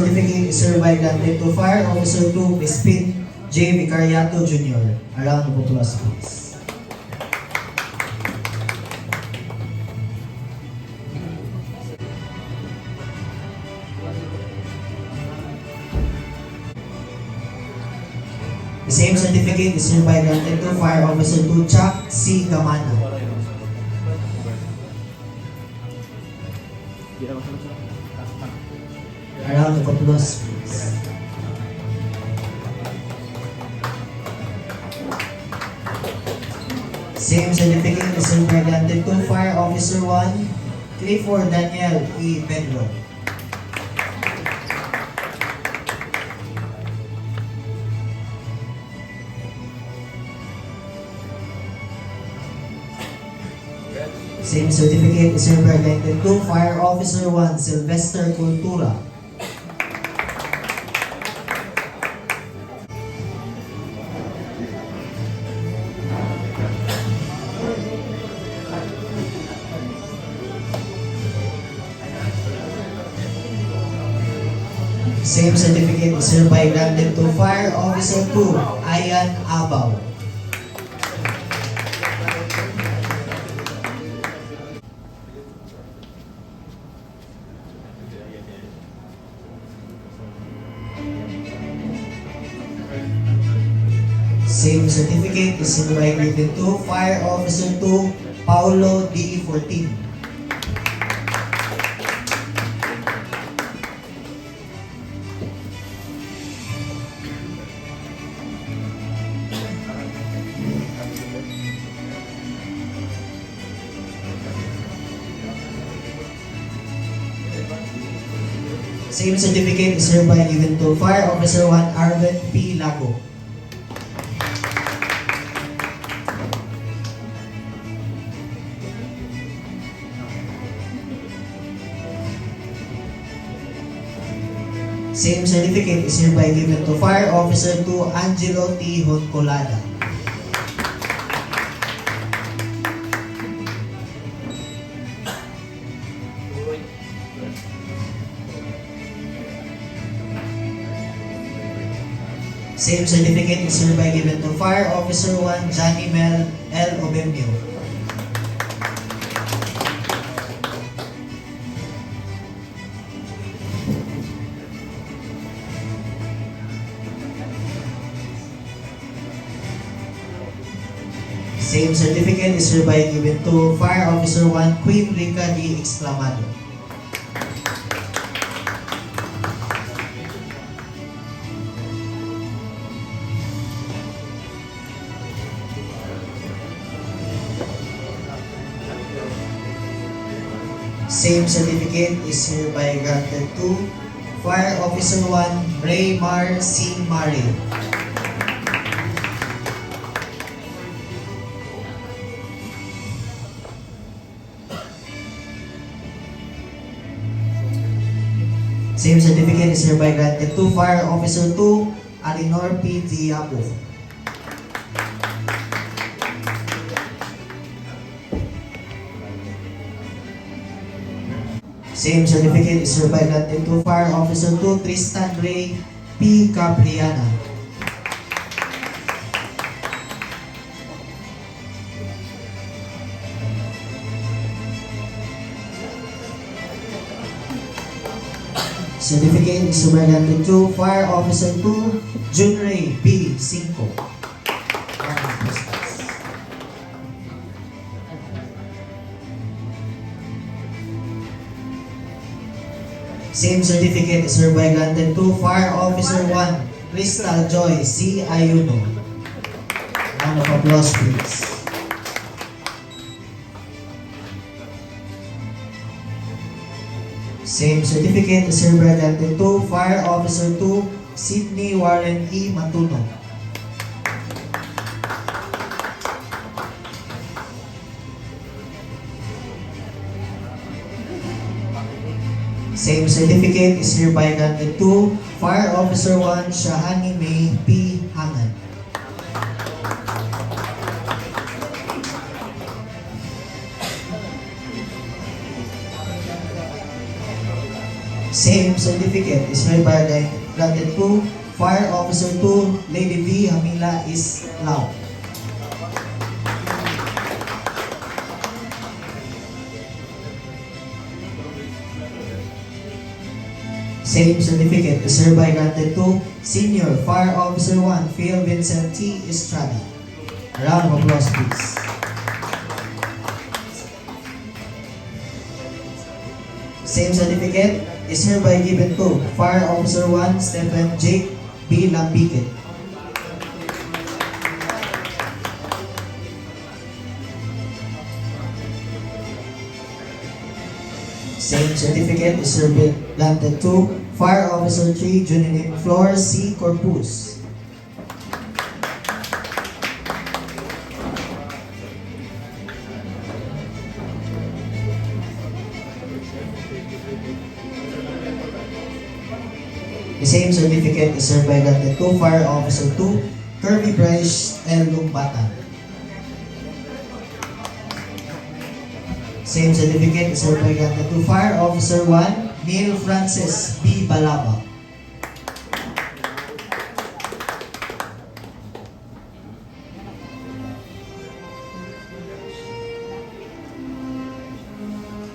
certificate is hereby granted to Fire Officer 2 Crispin J. Vicariato Jr. A round of applause, please. The same certificate is hereby granted to Fire Officer 2 Chuck C. Gamana. A round of applause, please. Same certificate is hereby granted to Fire Officer 1 Clifford Daniel E. Pedro. Same certificate is hereby granted to Fire Officer 1 Sylvester Cultura. Same certificate is hereby granted to Fire Officer 2 Ayan Abaw. Same certificate is hereby granted to Fire Officer 2 Paulo D. 14. Same certificate is hereby given to Fire Officer 1 Arvin P. Lago. Same certificate is hereby given to Fire Officer 2 Angelo T. Honcolada. Same certificate is hereby given to Fire Officer 1 Johnny Mel L. Obemio. Same certificate is hereby given to Fire Officer 1 Queen Rica D. Exclamado. Same certificate is hereby granted to Fire Officer 1 Raymar C. Mari. Same certificate is hereby granted to Fire Officer 2 Alinor P. Diapo. Same certificate is hereby granted to Fire Officer 2 Tristan Ray P. Capriana. Certificate is hereby granted to Fire Officer 2 Junray B. Cinco. Same certificate is hereby granted to Fire Officer 1 Crystal Joy C. Ayuno. Round of applause, please. Same certificate is hereby granted to Fire Officer 2 Sydney Warren E. Matuno. Same certificate is hereby granted to Fire Officer 1 Shahani May P. Hangan. Same certificate is hereby granted to Fire Officer 2, Lady V. Hamila is Lao. Same certificate is hereby granted to Senior Fire Officer 1, Phil Vincent T. Estrada. A round of applause, please. Same certificate is hereby given to Fire Officer 1, Stephen Jake B. Lambiquet. Same certificate is hereby granted to Fire Officer 3, Junilin Flor C. Corpus. The same certificate is hereby granted to Fire Officer 2, Kirby Bryce L. Lumbatan. Same certificate is hereby granted to Fire Officer 1, Neil Francis B. Balaba.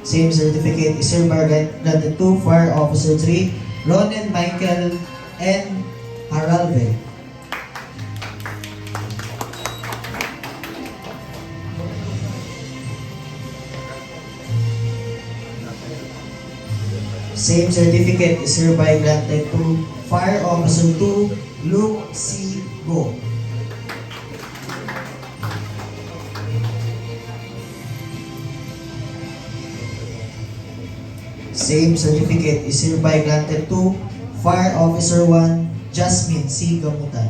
Same certificate is hereby granted to Fire Officer 3, Ronen Michael N. Haralve. Same certificate is hereby granted to Fire Officer 2, Luke C. Go. Same certificate is hereby granted to Fire Officer 1, Jasmine C. Gamutan.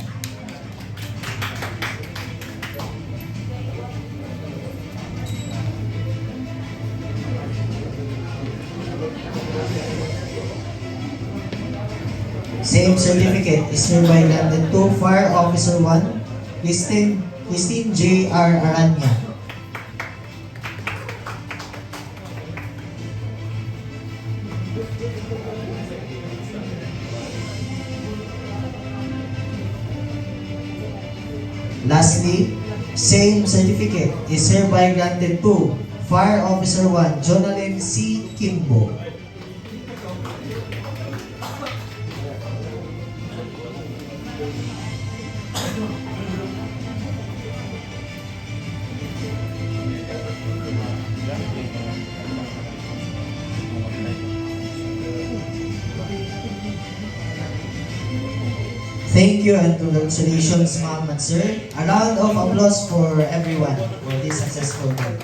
Same certificate is hereby granted to Fire Officer 1, Christine J. R. Aranya. Lastly, same certificate is hereby granted to Fire Officer 1, Jonalyn C. Kimbo. Thank you and congratulations, ma'am and sir. A round of applause for everyone for this successful day.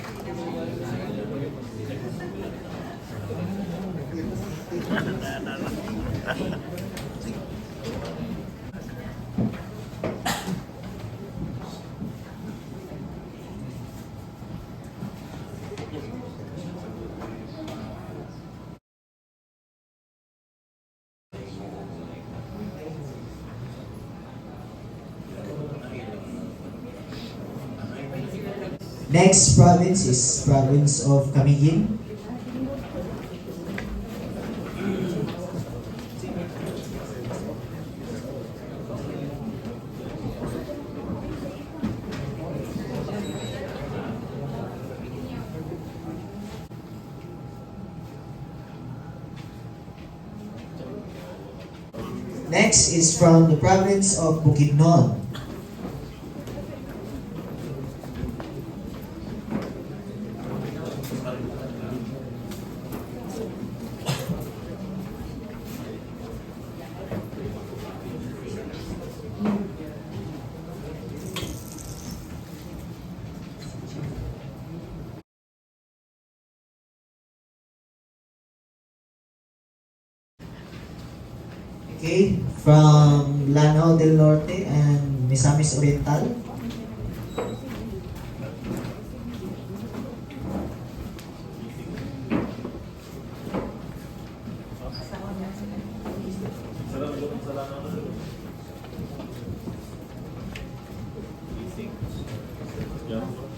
Next province is province of Camiguin. Next is from the province of Bukidnon. Okay, from Lanao del Norte and Misamis Oriental. Yeah.